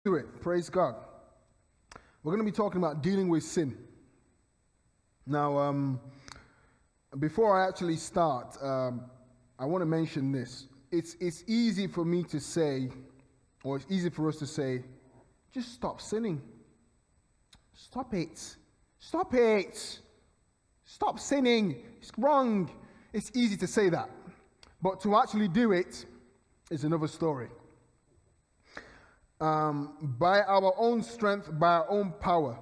Do it. Praise God. We're going to be talking about dealing with sin. Now, before I actually start, I want to mention this. It's easy for me to say, or it's easy for us to say, just stop sinning. Stop it. Stop it. Stop sinning. It's wrong. It's easy to say that. But to actually do it is another story. By our own strength, by our own power,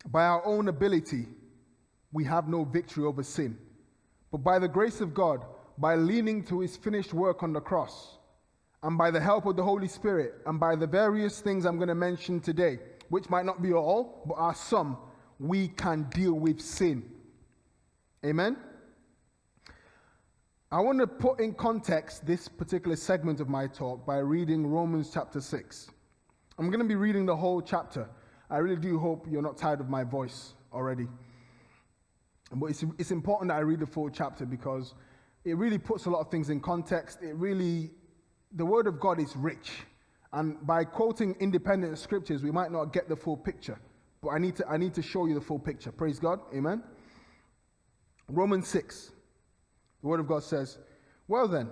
by our own ability, we have no victory over sin. But by the grace of God, by leaning to his finished work on the cross, and by the help of the Holy Spirit, and by the various things I'm going to mention today, which might not be all, but are some, we can deal with sin. Amen? I want to put in context this particular segment of my talk by reading Romans chapter 6. I'm going to be reading the whole chapter. I really do hope you're not tired of my voice already. But it's important that I read the full chapter because it really puts a lot of things in context. The Word of God is rich. And by quoting independent scriptures, we might not get the full picture. But I need to show you the full picture. Praise God. Amen. Romans 6. The Word of God says, well then,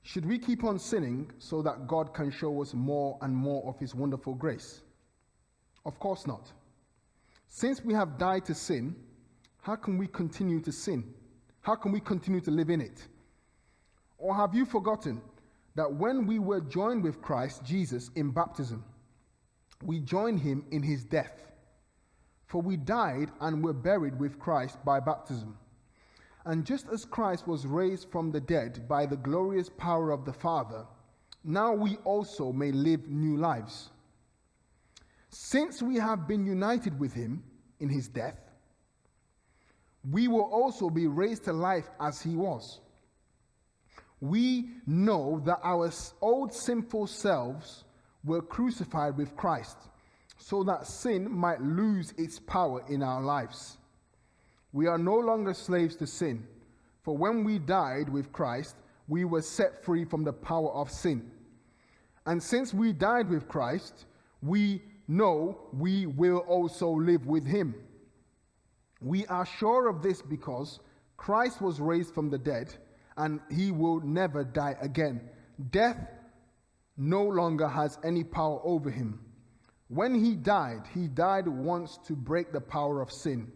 should we keep on sinning so that God can show us more and more of his wonderful grace? Of course not. Since we have died to sin, how can we continue to sin? How can we continue to live in it? Or have you forgotten that when we were joined with Christ Jesus in baptism, we joined him in his death? For we died and were buried with Christ by baptism. And just as Christ was raised from the dead by the glorious power of the Father, now we also may live new lives. Since we have been united with him in his death, we will also be raised to life as he was. We know that our old sinful selves were crucified with Christ, so that sin might lose its power in our lives. We are no longer slaves to sin, for when we died with Christ, we were set free from the power of sin. And since we died with Christ, we know we will also live with him. We are sure of this because Christ was raised from the dead, and he will never die again. Death no longer has any power over him. When he died once to break the power of sin.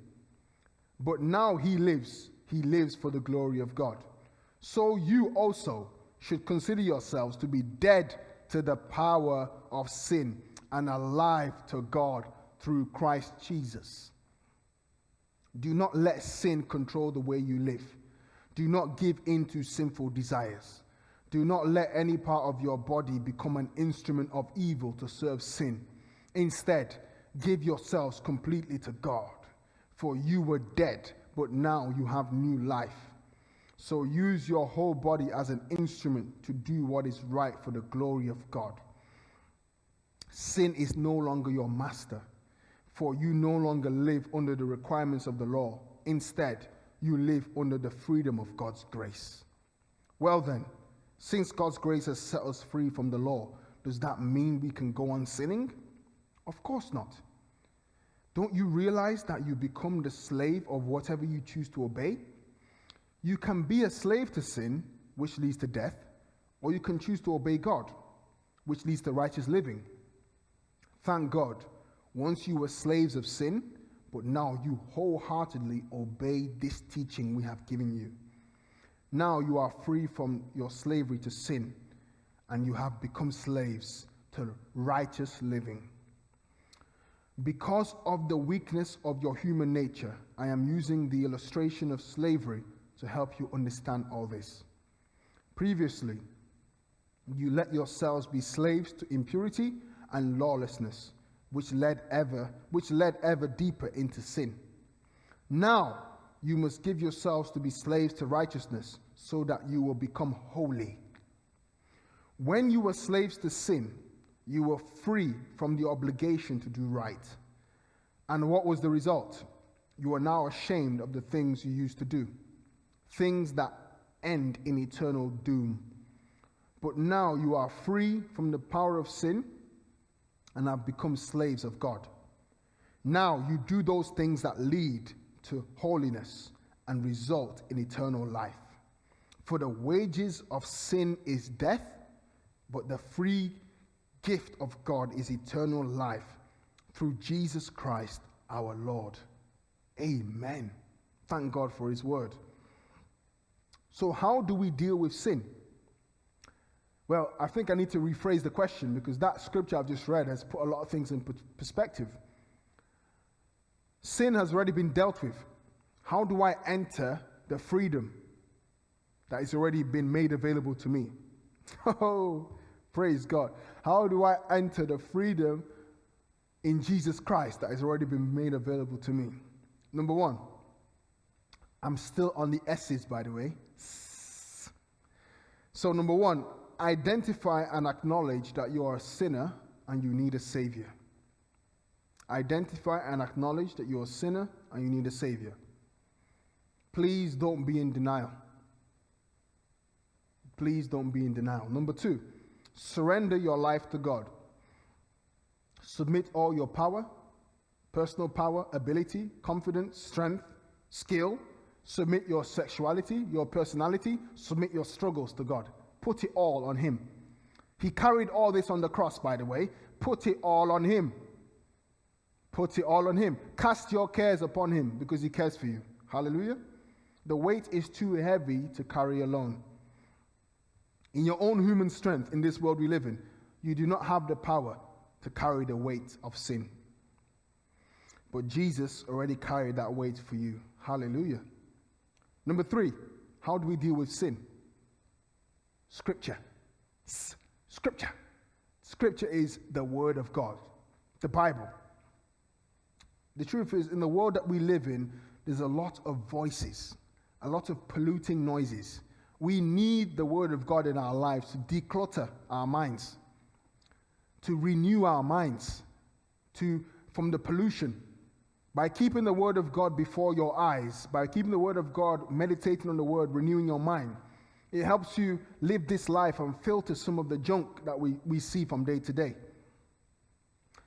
But now he lives for the glory of God. So you also should consider yourselves to be dead to the power of sin and alive to God through Christ Jesus. Do not let sin control the way you live. Do not give in to sinful desires. Do not let any part of your body become an instrument of evil to serve sin. Instead, give yourselves completely to God. For you were dead, but now you have new life. So use your whole body as an instrument to do what is right for the glory of God. Sin is no longer your master, for you no longer live under the requirements of the law. Instead, you live under the freedom of God's grace. Well then, since God's grace has set us free from the law, does that mean we can go on sinning? Of course not. Don't you realize that you become the slave of whatever you choose to obey? You can be a slave to sin, which leads to death, or you can choose to obey God, which leads to righteous living. Thank God, once you were slaves of sin, but now you wholeheartedly obey this teaching we have given you. Now you are free from your slavery to sin, and you have become slaves to righteous living. Because of the weakness of your human nature, I am using the illustration of slavery to help you understand all this. Previously, you let yourselves be slaves to impurity and lawlessness, which led ever deeper into sin. Now, you must give yourselves to be slaves to righteousness, so that you will become holy. When you were slaves to sin, you were free from the obligation to do right. And what was the result? You are now ashamed of the things you used to do, things that end in eternal doom. But now you are free from the power of sin and have become slaves of God. Now you do those things that lead to holiness and result in eternal life. For the wages of sin is death, but the free gift of God is eternal life through Jesus Christ our Lord. Amen. Thank God for his word. So how do we deal with sin? Well, I think I need to rephrase the question, because that scripture I've just read has put a lot of things in perspective. Sin has already been dealt with. How do I enter the freedom that has already been made available to me? Oh, praise God. How do I enter the freedom in Jesus Christ that has already been made available to me? Number one, I'm still on the S's, by the way. So number one, identify and acknowledge that you are a sinner and you need a savior. Identify and acknowledge that you're a sinner and you need a savior. Please don't be in denial. Please don't be in denial. Number two, surrender your life to God. Submit all your power, personal power, ability, confidence, strength, skill. Submit your sexuality, your personality. Submit your struggles to God. Put it all on him. He carried all this on the cross, by the way. Put it all on him. Put it all on him. Cast your cares upon him because he cares for you. Hallelujah. The weight is too heavy to carry alone. In your own human strength, in this world we live in, you do not have the power to carry the weight of sin. But Jesus already carried that weight for you. Hallelujah. Number three, how do we deal with sin? Scripture. Scripture. Scripture is the word of God, the Bible. The truth is, in the world that we live in, there's a lot of voices, a lot of polluting noises. We need the word of God in our lives to declutter our minds, to renew our minds from the pollution. By keeping the word of God before your eyes, by keeping the word of God, meditating on the word, renewing your mind, it helps you live this life and filter some of the junk that we see from day to day.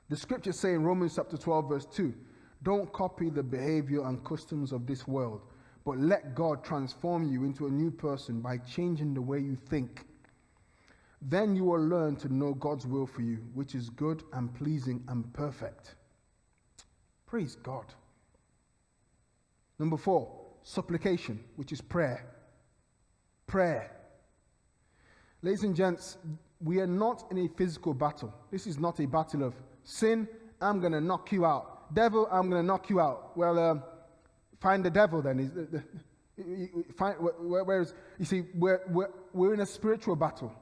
The scriptures say in Romans chapter 12 verse 2, don't copy the behavior and customs of this world, but let God transform you into a new person by changing the way you think. Then you will learn to know God's will for you, which is good and pleasing and perfect. Praise God. Number four, supplication, which is prayer. Prayer. Ladies and gents, we are not in a physical battle. This is not a battle of sin, I'm going to knock you out. Devil, I'm going to knock you out. Well, find the devil then. You see, we're in a spiritual battle.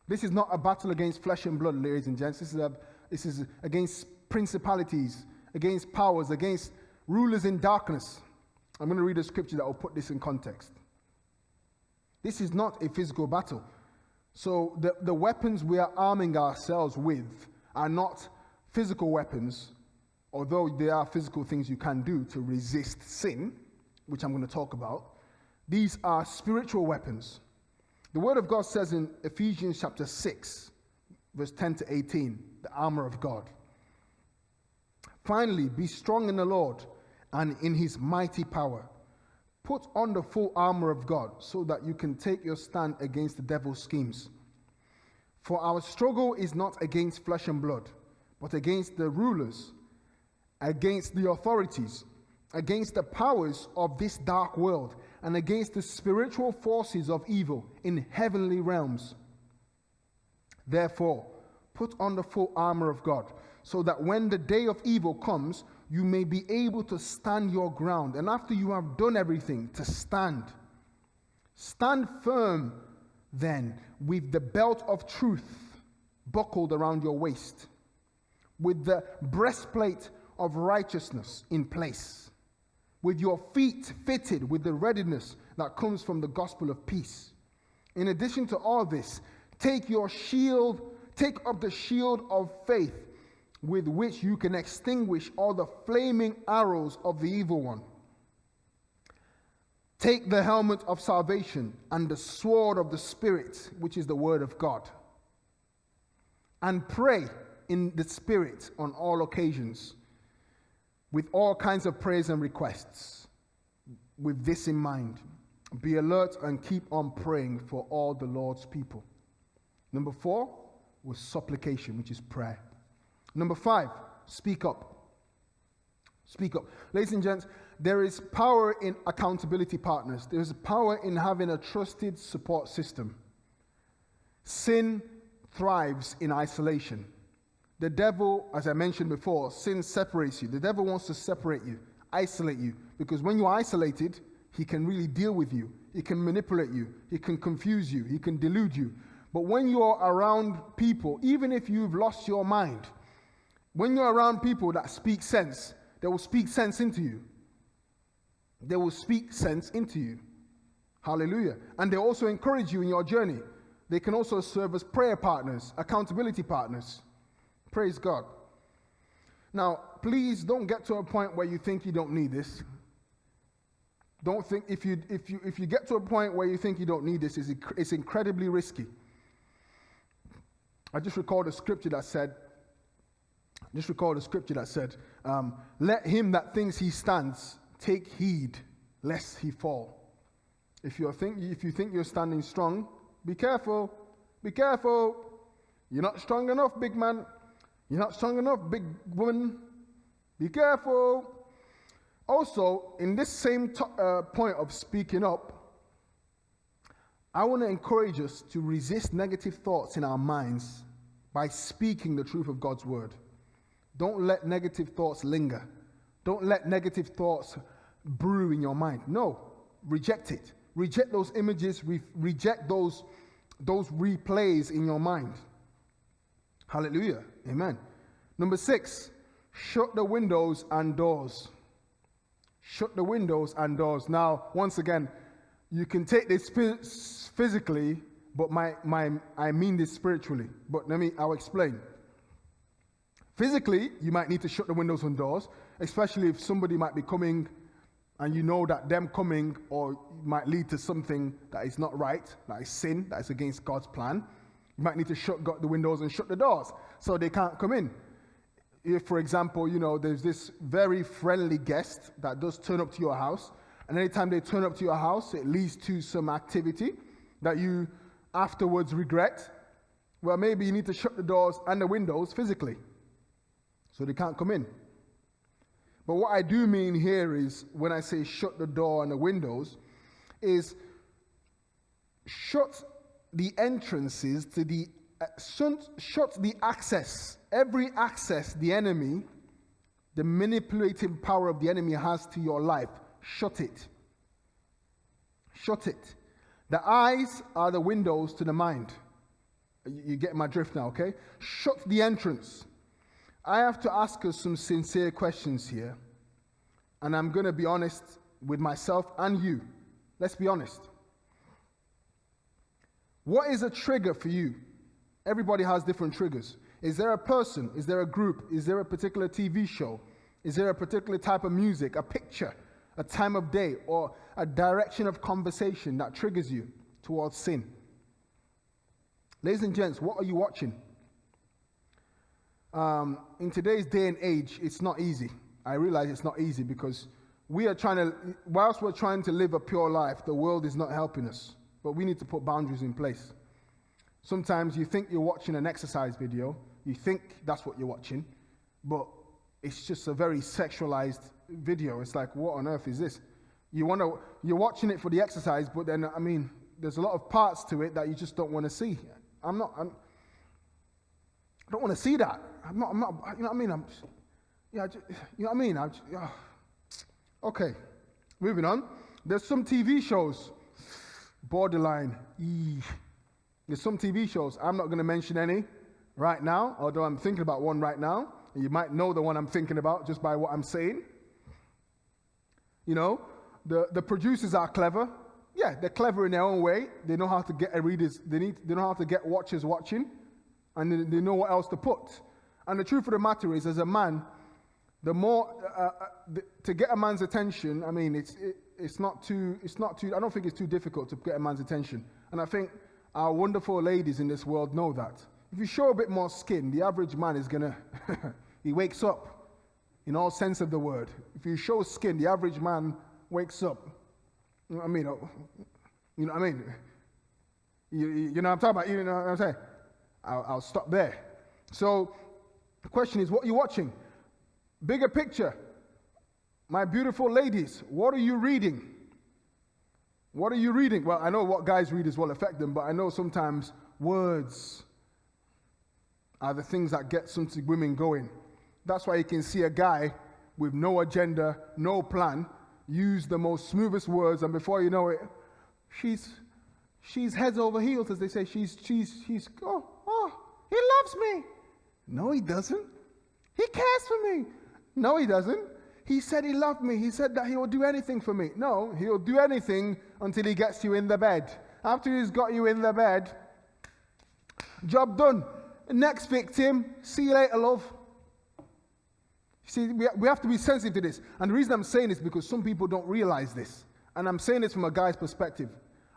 This is not a battle against flesh and blood, ladies and gents. This is against principalities, against powers, against rulers in darkness. I'm going to read a scripture that will put this in context. This is not a physical battle. So the weapons we are arming ourselves with are not physical weapons, although there are physical things you can do to resist sin, which I'm going to talk about. These are spiritual weapons. The word of God says in Ephesians chapter 6, verse 10 to 18, the armor of God. Finally, be strong in the Lord and in his mighty power. Put on the full armor of God so that you can take your stand against the devil's schemes. For our struggle is not against flesh and blood, but against the rulers, against the authorities, against the powers of this dark world, and against the spiritual forces of evil in heavenly realms. Therefore, put on the full armor of God, so that when the day of evil comes, you may be able to stand your ground. And after you have done everything, to stand. Stand firm, then, with the belt of truth buckled around your waist, with the breastplate of righteousness in place, with your feet fitted with the readiness that comes from the gospel of peace. In addition to all this, take up the shield of faith, with which you can extinguish all the flaming arrows of the evil one. Take the helmet of salvation and the sword of the Spirit, which is the word of God. And pray in the Spirit on all occasions, with all kinds of prayers and requests. With this in mind, be alert and keep on praying for all the Lord's people. Number 4 was supplication, which is prayer. Number 5, speak up. Speak up. Ladies and gents, there is power in accountability partners. There is power in having a trusted support system. Sin thrives in isolation. The devil, as I mentioned before, sin separates you. The devil wants to separate you, isolate you, because when you're isolated, he can really deal with you. He can manipulate you. He can confuse you. He can delude you. But when you're around people, even if you've lost your mind, when you're around people that speak sense, they will speak sense into you. They will speak sense into you. Hallelujah. And they also encourage you in your journey. They can also serve as prayer partners, accountability partners. Praise God. Now, please don't get to a point where you think you don't need this. Don't think, if you get to a point where you think you don't need this, it's incredibly risky. I just recalled a scripture that said, let him that thinks he stands take heed lest he fall. If you think you're standing strong, be careful. Be careful. You're not strong enough, big man. You're not strong enough, big woman. Be careful. Also, in this same point of speaking up, I want to encourage us to resist negative thoughts in our minds by speaking the truth of God's word. Don't let negative thoughts linger. Don't let negative thoughts brew in your mind. No, reject it. Reject those images. Reject those replays in your mind. Hallelujah. Amen. Number 6, shut the windows and doors. Shut the windows and doors. Now, once again, you can take this physically, but I mean this spiritually. But I'll explain. Physically, you might need to shut the windows and doors, especially if somebody might be coming and you know that them coming or might lead to something that is not right, that is sin, that is against God's plan. You might need to shut the windows and shut the doors so they can't come in. If, for example, there's this very friendly guest that does turn up to your house, and anytime they turn up to your house, it leads to some activity that you afterwards regret, well, maybe you need to shut the doors and the windows physically so they can't come in. But what I do mean here is, when I say shut the door and the windows, is shut the entrances to shut the access, every access the enemy, the manipulating power of the enemy has to your life. Shut it. Shut it. The eyes are the windows to the mind. You get my drift now, okay? Shut the entrance. I have to ask us some sincere questions here, and I'm going to be honest with myself and you. Let's be honest. What is a trigger for you? Everybody has different triggers. Is there a person? Is there a group? Is there a particular TV show? Is there a particular type of music, a picture, a time of day, or a direction of conversation that triggers you towards sin? Ladies and gents, what are you watching? In today's day and age, it's not easy. I realize it's not easy because whilst we're trying to live a pure life, the world is not helping us. But we need to put boundaries in place. Sometimes you think you're watching an exercise video, you think that's what you're watching, but it's just a very sexualized video. It's like, what on earth is this? You're watching it for the exercise, but then, there's a lot of parts to it that you just don't want to see. I don't want to see that. I'm not, you know what I mean? Okay, moving on. There's some TV shows, borderline. There's some TV shows. I'm not going to mention any right now, although I'm thinking about one right now. You might know the one I'm thinking about just by what I'm saying. The producers are clever. Yeah, they're clever in their own way. They know how to get readers. They know how to get watchers watching, and they know what else to put. And the truth of the matter is, as a man, the more to get a man's attention, it's not too, I don't think it's too difficult to get a man's attention. And I think our wonderful ladies in this world know that. If you show a bit more skin, the average man is gonna, he wakes up in all sense of the word. If you show skin, the average man wakes up. You know what I mean? You know what I mean? You know what I'm talking about? You know what I'm saying? I'll stop there. So the question is, what are you watching? Bigger picture. My beautiful ladies, what are you reading? What are you reading? Well, I know what guys read as well affect them, but I know sometimes words are the things that get some women going. That's why you can see a guy with no agenda, no plan, use the most smoothest words, and before you know it, she's heads over heels, as they say. She's oh, he loves me. No, he doesn't. He cares for me. No, he doesn't. He said he loved me. He said that he will do anything for me. No, he'll do anything until he gets you in the bed. After he's got you in the bed, job done. Next victim, see you later, love. See, we have to be sensitive to this. And the reason I'm saying this is because some people don't realize this. And I'm saying this from a guy's perspective.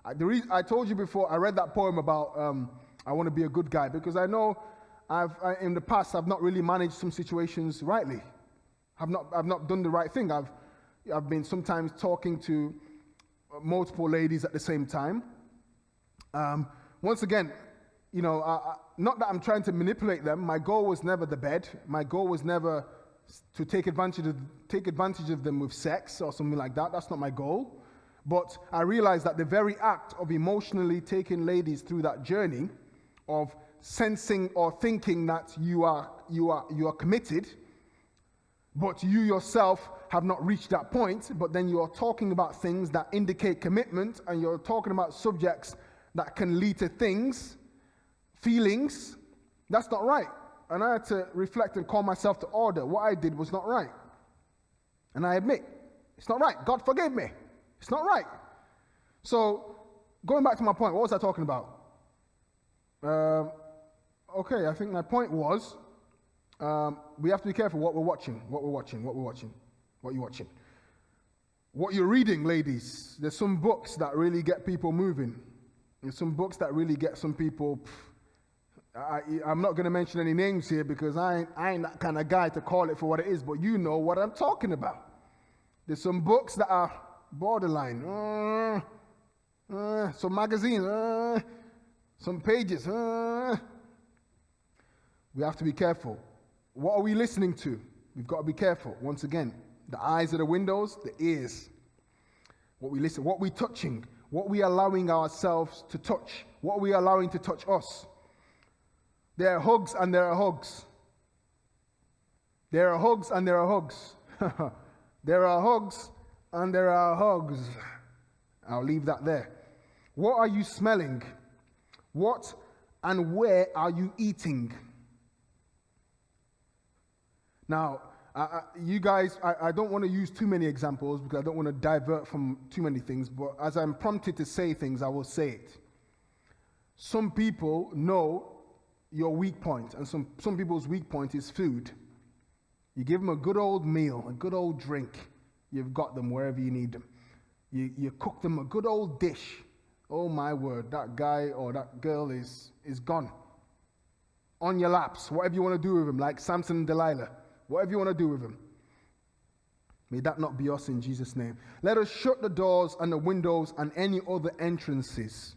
I told you before, I read that poem about I want to be a good guy, because I know in the past I've not really managed some situations rightly. I've not done the right thing. I've been sometimes talking to multiple ladies at the same time. Once again, you know, not that I'm trying to manipulate them. My goal was never the bed. My goal was never to take advantage of them with sex or something like that. That's not my goal. But I realized that the very act of emotionally taking ladies through that journey of sensing or thinking that you are committed, but you yourself have not reached that point, but then you are talking about things that indicate commitment, and you're talking about subjects that can lead to things, feelings, that's not right. And I had to reflect and call myself to order. What I did was not right. And I admit, it's not right. God forgive me. It's not right. So, going back to my point, what was I talking about? Okay, I think my point was, we have to be careful what you're watching. What you're reading, ladies. There's some books that really get people moving. There's some books that really get some people. I'm not going to mention any names here because I ain't that kind of guy to call it for what it is, but you know what I'm talking about. There's some books that are borderline. Some magazines. Some pages. We have to be careful. What are we listening to? We've got to be careful. Once again, the eyes are the windows, the ears. What we listen, what we're touching, what we are allowing ourselves to touch, what we are allowing to touch us. There are hugs and there are hugs. There are hugs and there are hugs. There are hugs and there are hugs. I'll leave that there. What are you smelling? What and where are you eating? Now, you guys, I don't want to use too many examples because I don't want to divert from too many things, but as I'm prompted to say things, I will say it. Some people know your weak point, and some people's weak point is food. You give them a good old meal, a good old drink, you've got them wherever you need them. You cook them a good old dish. Oh my word, that guy or that girl is gone. On your laps, whatever you want to do with them, like Samson and Delilah. Whatever you want to do with them. May that not be us in Jesus' name. Let us shut the doors and the windows and any other entrances.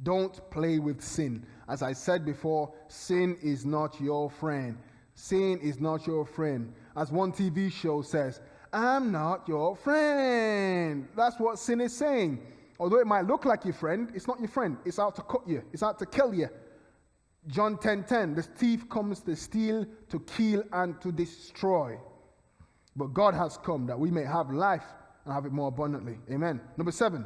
Don't play with sin. As I said before, sin is not your friend. Sin is not your friend. As one TV show says, I'm not your friend. That's what sin is saying. Although it might look like your friend, it's not your friend. It's out to cut you. It's out to kill you. John 10:10, the thief comes to steal, to kill, and to destroy. But God has come that we may have life and have it more abundantly. Amen. Number 7.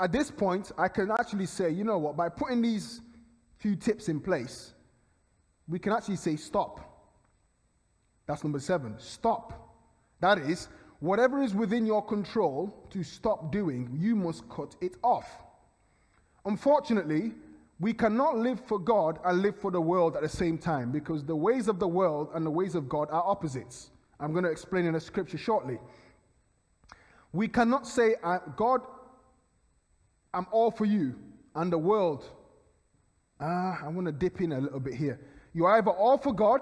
At this point, I can actually say, you know what, by putting these few tips in place, we can actually say stop. That's number 7. Stop. That is, whatever is within your control to stop doing, you must cut it off. Unfortunately, we cannot live for God and live for the world at the same time because the ways of the world and the ways of God are opposites. I'm going to explain in the scripture shortly. We cannot say, God, I'm all for you, and the world, I want to dip in a little bit here. You're either all for God,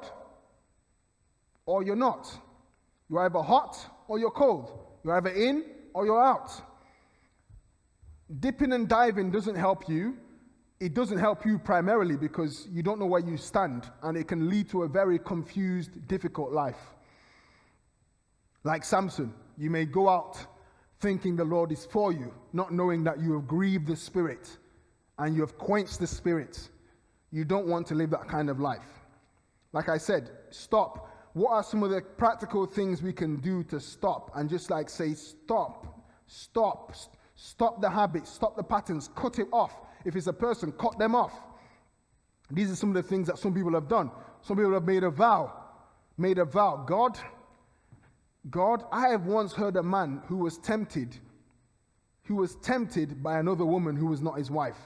or you're not. You're either hot, or you're cold. You're either in, or you're out. Dipping and diving doesn't help you. It doesn't help you primarily because you don't know where you stand, and it can lead to a very confused, difficult life. Like Samson, you may go out thinking the Lord is for you, not knowing that you have grieved the Spirit and you have quenched the Spirit. You don't want to live that kind of life. Like I said, stop. What are some of the practical things we can do to stop? And just like say, stop the habits, stop the patterns, cut it off. If it's a person, cut them off. These are some of the things that some people have done. Some people have made a vow. God, I have once heard a man who was tempted by another woman who was not his wife.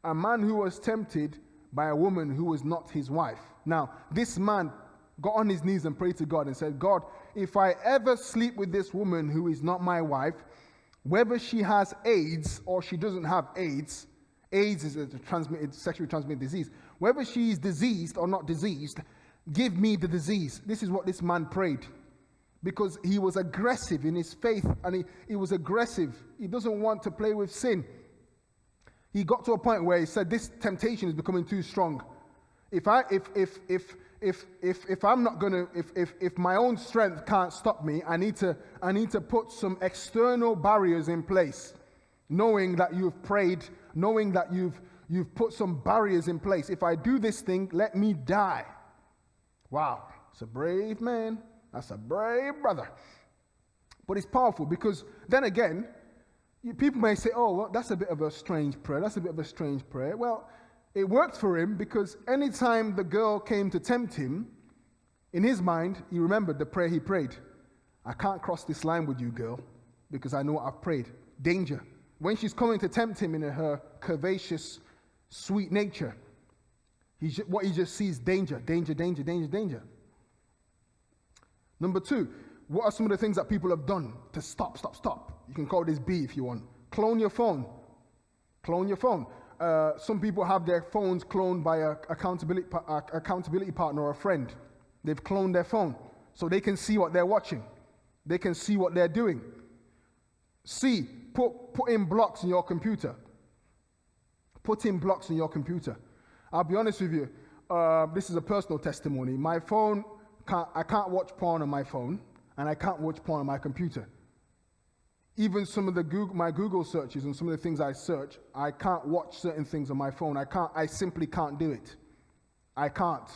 A man who was tempted by a woman who was not his wife. Now, this man got on his knees and prayed to God and said, God, if I ever sleep with this woman who is not my wife, whether she has AIDS or she doesn't have AIDS, AIDS is a sexually transmitted disease. Whether she is diseased or not diseased, give me the disease. This is what this man prayed. Because he was aggressive in his faith, and he was aggressive. He doesn't want to play with sin. He got to a point where he said, this temptation is becoming too strong. If my own strength can't stop me, I need to put some external barriers in place. Knowing that you've prayed, knowing that you've put some barriers in place. If I do this thing, let me die. Wow, it's a brave man. That's a brave brother. But it's powerful because then again, people may say, oh, well, that's a bit of a strange prayer. Well, it worked for him because anytime the girl came to tempt him, in his mind, he remembered the prayer he prayed. I can't cross this line with you, girl, because I know what I've prayed. Danger. When she's coming to tempt him in her curvaceous, sweet nature, what he just sees, danger. Number 2, what are some of the things that people have done to stop? You can call this B if you want. Clone your phone. Some people have their phones cloned by an accountability partner or a friend. They've cloned their phone so they can see what they're watching. They can see what they're doing. C, put in blocks in your computer. I'll be honest with you. This is a personal testimony. My phone, I can't watch porn on my phone, and I can't watch porn on my computer. Even some of my Google searches and some of the things I search, I can't watch certain things on my phone. I simply can't do it. I can't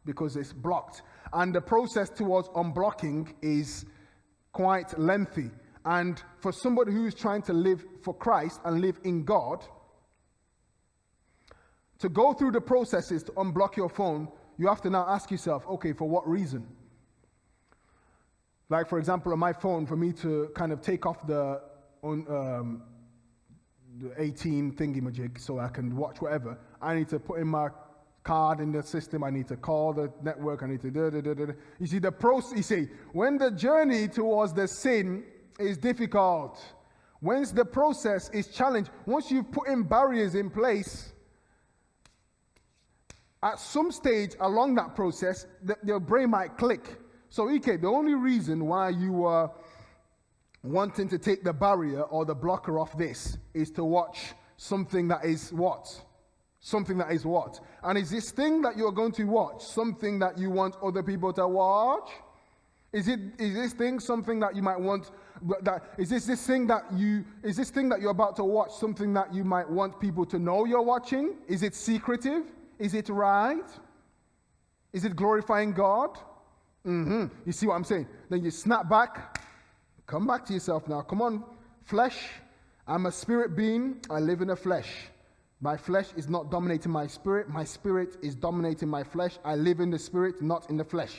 because it's blocked. And the process towards unblocking is quite lengthy. And for somebody who is trying to live for Christ and live in God, to go through the processes to unblock your phone, you have to now ask yourself, okay, for what reason? Like, for example, on my phone, for me to kind of take off the 18 thingy-majig so I can watch whatever, I need to put in my card in the system, I need to call the network, I need to da-da-da-da-da. You see, the process, you see, when the journey towards the sin is difficult, once the process is challenged, once you've put in barriers in place, at some stage along that process, your brain might click. So, Ike, the only reason why you are wanting to take the barrier or the blocker off this is to watch something that is what? Something that is what? And is this thing that you're going to watch something that you want other people to watch? Is this thing something that you might want? Is this thing that you're about to watch something that you might want people to know you're watching? Is it secretive? Is it right? Is it glorifying God? You see what I'm saying? Then you snap back. Come back to yourself now. Come on, flesh. I'm a spirit being. I live in the flesh. My flesh is not dominating my spirit. My spirit is dominating my flesh. I live in the spirit, not in the flesh.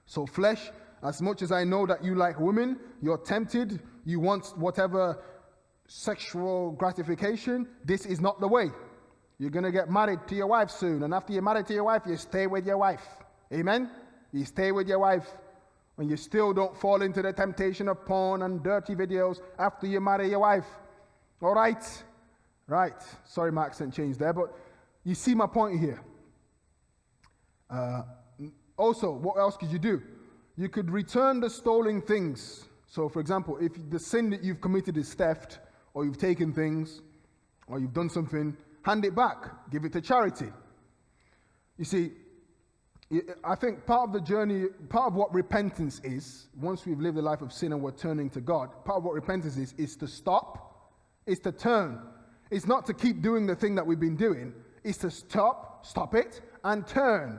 So flesh, as much as I know that you like women, you're tempted, you want whatever sexual gratification, this is not the way. You're going to get married to your wife soon. And after you're married to your wife, you stay with your wife. Amen? You stay with your wife and you still don't fall into the temptation of porn and dirty videos after you marry your wife. All right? Right. Sorry, my accent changed there, but you see my point here. Also, what else could you do? You could return the stolen things. So, for example, if the sin that you've committed is theft, or you've taken things, or you've done something, hand it back. Give it to charity. You see, I think part of the journey, part of what repentance is, once we've lived a life of sin and we're turning to God, part of what repentance is to stop, is to turn. It's not to keep doing the thing that we've been doing. It's to stop it, and turn.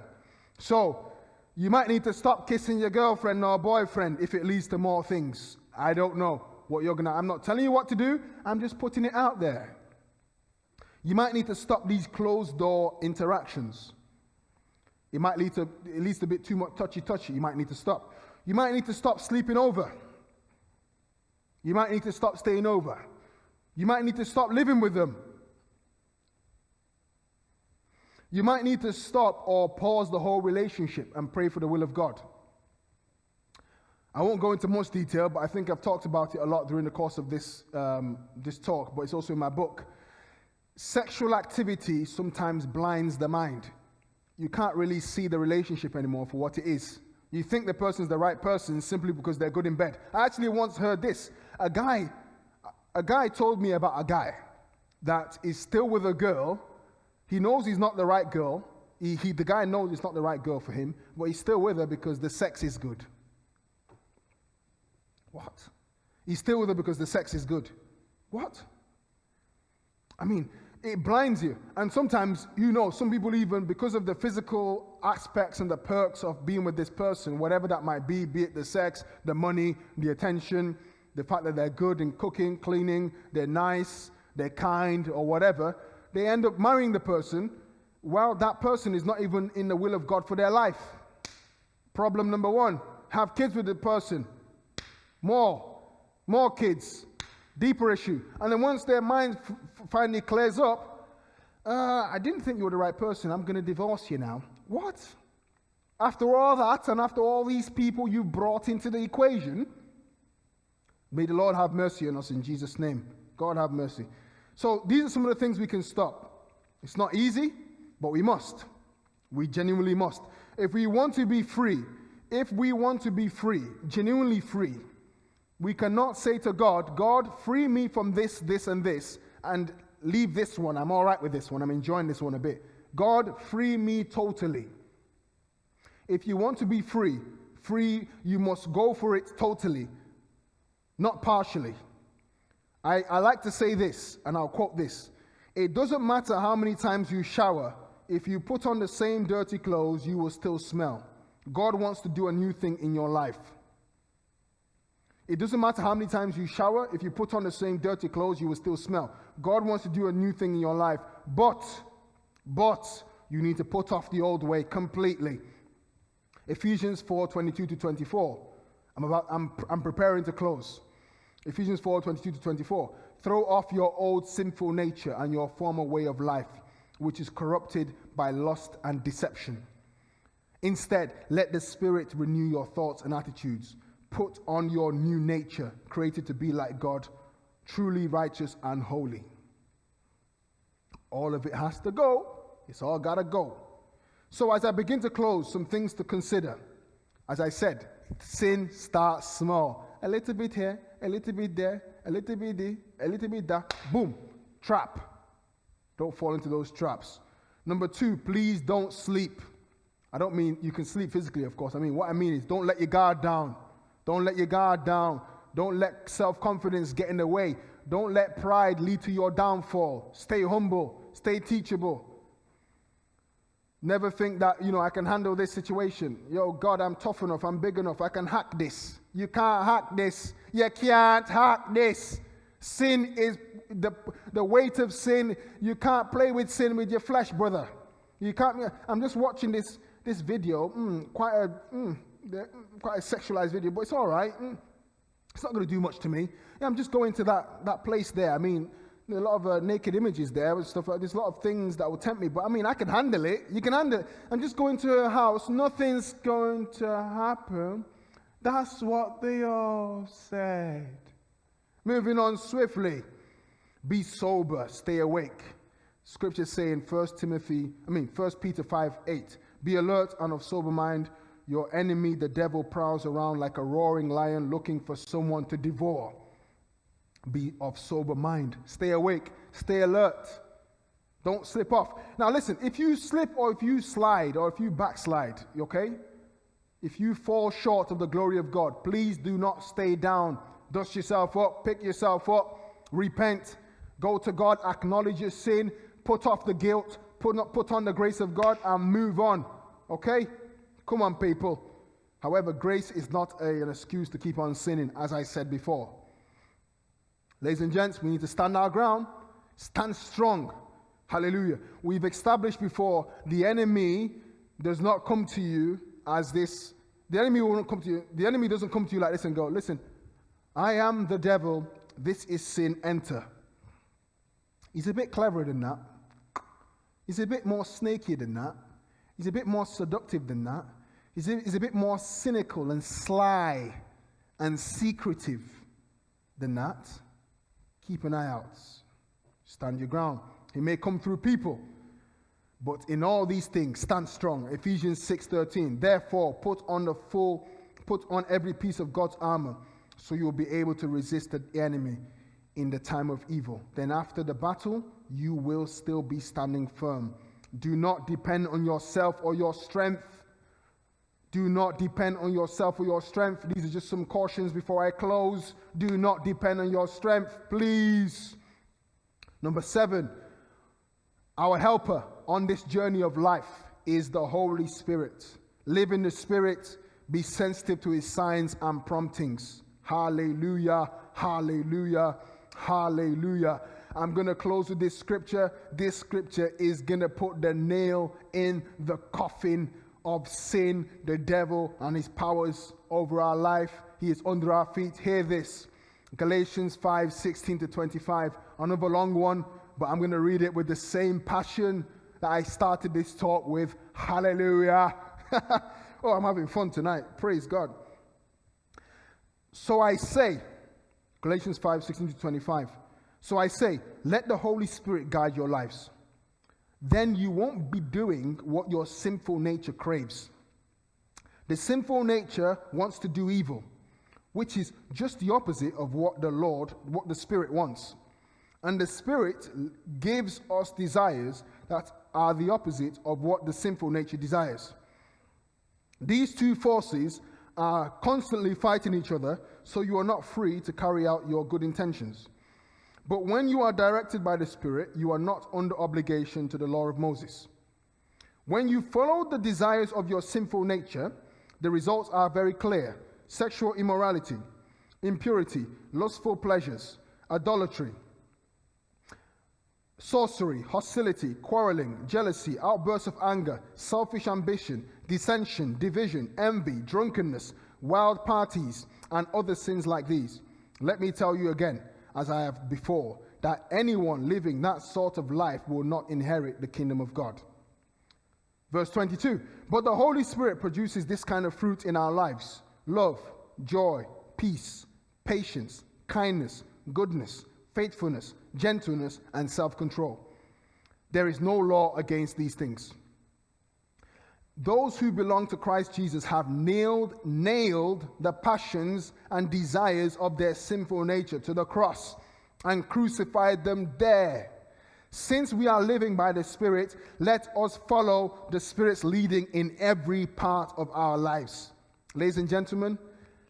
So, you might need to stop kissing your girlfriend or boyfriend if it leads to more things. I don't know what I'm not telling you what to do, I'm just putting it out there. You might need to stop these closed door interactions. It might lead to at least a bit too much touchy-touchy. You might need to stop. You might need to stop sleeping over. You might need to stop staying over. You might need to stop living with them. You might need to stop or pause the whole relationship and pray for the will of God. I won't go into much detail, but I think I've talked about it a lot during the course of this talk, but it's also in my book. Sexual activity sometimes blinds the mind. You can't really see the relationship anymore for what it is. You think the person's the right person simply because they're good in bed. I actually once heard this. A guy told me about a guy that is still with a girl. He knows he's not the right girl. The guy knows it's not the right girl for him, but he's still with her because the sex is good. What? He's still with her because the sex is good. What? I mean, it blinds you. And sometimes, some people even, because of the physical aspects and the perks of being with this person, whatever that might be it the sex, the money, the attention, the fact that they're good in cooking, cleaning, they're nice, they're kind, or whatever, they end up marrying the person while that person is not even in the will of God for their life. Problem number one, have kids with the person. More kids. Deeper issue. And then once their mind finally clears up, I didn't think you were the right person. I'm going to divorce you now. What? After all that and after all these people you brought into the equation, may the Lord have mercy on us in Jesus' name. God have mercy. So these are some of the things we can stop. It's not easy, but we must. We genuinely must. If we want to be free, genuinely free, we cannot say to God, God, free me from this, this, and this, and leave this one. I'm all right with this one. I'm enjoying this one a bit. God, free me totally. If you want to be free, you must go for it totally, not partially. I like to say this, and I'll quote this. It doesn't matter how many times you shower. If you put on the same dirty clothes, you will still smell. God wants to do a new thing in your life. It doesn't matter how many times you shower. If you put on the same dirty clothes, you will still smell. God wants to do a new thing in your life. But you need to put off the old way completely. Ephesians 4:22-24. I'm preparing to close. Ephesians 4:22-24. Throw off your old sinful nature and your former way of life, which is corrupted by lust and deception. Instead, let the Spirit renew your thoughts and attitudes. Put on your new nature, created to be like God, truly righteous and holy. All of it has to go. It's all got to go. So as I begin to close, some things to consider. As I said, sin starts small. A little bit here, a little bit there, a little bit there, a little bit there. Boom. Trap. Don't fall into those traps. Number 2, please don't sleep. I don't mean you can sleep physically, of course. What I mean is don't let your guard down. Don't let your guard down. Don't let self-confidence get in the way. Don't let pride lead to your downfall. Stay humble. Stay teachable. Never think that, I can handle this situation. God, I'm tough enough. I'm big enough. I can hack this. You can't hack this. You can't hack this. Sin is the weight of sin. You can't play with sin with your flesh, brother. You can't. I'm just watching this video. Quite a sexualized video, but it's all right. It's not going to do much to me. I'm just going to that place there. There are a lot of naked images there and stuff. There's a lot of things that will tempt me, but I can handle it. You can handle it. I'm just going to her house. Nothing's going to happen. That's what they all said. Moving on swiftly. Be sober, stay awake. Scriptures say in 1 Peter 5:8, be alert and of sober mind. Your enemy, the devil, prowls around like a roaring lion looking for someone to devour. Be of sober mind. Stay awake. Stay alert. Don't slip off. Now listen, if you slip or if you slide or if you backslide, okay? If you fall short of the glory of God, please do not stay down. Dust yourself up, pick yourself up, repent, go to God, acknowledge your sin, put off the guilt, put on the grace of God and move on. Okay? Come on, people. However, grace is not an excuse to keep on sinning, as I said before. Ladies and gents, we need to stand our ground, stand strong. Hallelujah. We've established before, the enemy does not come to you as this. The enemy won't come to you. The enemy doesn't come to you like this and go, listen, I am the devil, this is sin, enter. He's a bit cleverer than that. He's a bit more snaky than that. He's a bit more seductive than that. He's a bit more cynical and sly and secretive than that. Keep an eye out. Stand your ground. He may come through people, but in all these things, stand strong. Ephesians 6:13. Therefore, put on every piece of God's armor, so you will be able to resist the enemy in the time of evil. Then after the battle, you will still be standing firm. Do not depend on yourself or your strength. Do not depend on yourself or your strength. These are just some cautions before I close. Do not depend on your strength, please. Number 7, our helper on this journey of life is the Holy Spirit. Live in the Spirit. Be sensitive to his signs and promptings. Hallelujah, hallelujah, hallelujah. I'm going to close with this scripture. This scripture is going to put the nail in the coffin of sin, the devil, and his powers over our life. He is under our feet. Hear this. Galatians 5:16-25. Another long one, but I'm going to read it with the same passion that I started this talk with. Hallelujah. Oh, I'm having fun tonight. Praise God. So I say, Galatians 5:16-25. So I say, let the Holy Spirit guide your lives. Then you won't be doing what your sinful nature craves. The sinful nature wants to do evil, which is just the opposite of what the Spirit wants. And the Spirit gives us desires that are the opposite of what the sinful nature desires. These two forces are constantly fighting each other, so you are not free to carry out your good intentions. But when you are directed by the Spirit, you are not under obligation to the law of Moses. When you follow the desires of your sinful nature, the results are very clear. Sexual immorality, impurity, lustful pleasures, idolatry, sorcery, hostility, quarreling, jealousy, outbursts of anger, selfish ambition, dissension, division, envy, drunkenness, wild parties, and other sins like these. Let me tell you again, as I have before, that anyone living that sort of life will not inherit the kingdom of God. Verse 22, but the Holy Spirit produces this kind of fruit in our lives: love, joy, peace, patience, kindness, goodness, faithfulness, gentleness, and self-control. There is no law against these things. Those who belong to Christ Jesus have nailed the passions and desires of their sinful nature to the cross and crucified them there. Since we are living by the Spirit, let us follow the Spirit's leading in every part of our lives. Ladies and gentlemen,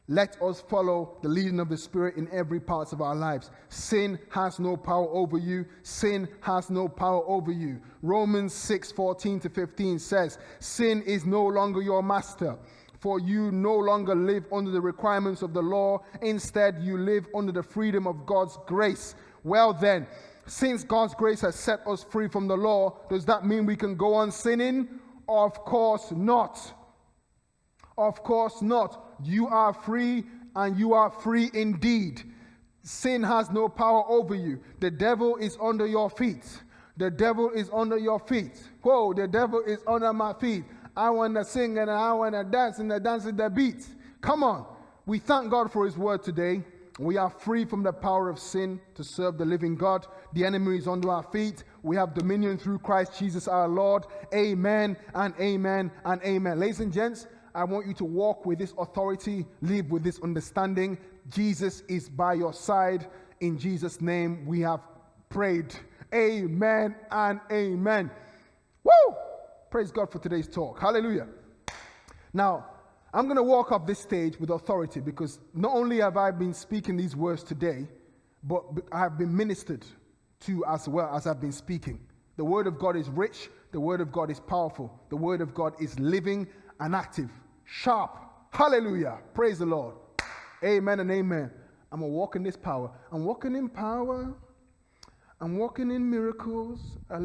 let us follow the leading of the Spirit in every part of our lives. Sin has no power over you. Sin has no power over you. Romans 6:14-15 says, sin is no longer your master, for you no longer live under the requirements of the law. Instead, you live under the freedom of God's grace. Well then, since God's grace has set us free from the law, does that mean we can go on sinning? Of course not. Of course not. You are free, and you are free indeed. Sin has no power over you. The devil is under your feet. The devil is under your feet. Whoa, the devil is under my feet. I want to sing and I want to dance, and the dance is the beat. Come on. We thank God for his word today. We are free from the power of sin to serve the living God. The enemy is under our feet. We have dominion through Christ Jesus our Lord. Amen and amen and amen. Ladies and gents, I want you to walk with this authority, live with this understanding. Jesus is by your side. In Jesus' name we have prayed. Amen and amen. Woo! Praise God for today's talk. Hallelujah. Now, I'm going to walk off this stage with authority because not only have I been speaking these words today, but I have been ministered to as well as I've been speaking. The word of God is rich. The word of God is powerful. The word of God is living and active, sharp. Hallelujah. Praise the Lord. Amen and amen. I'm going to walk in this power. I'm walking in power. I'm walking in miracles.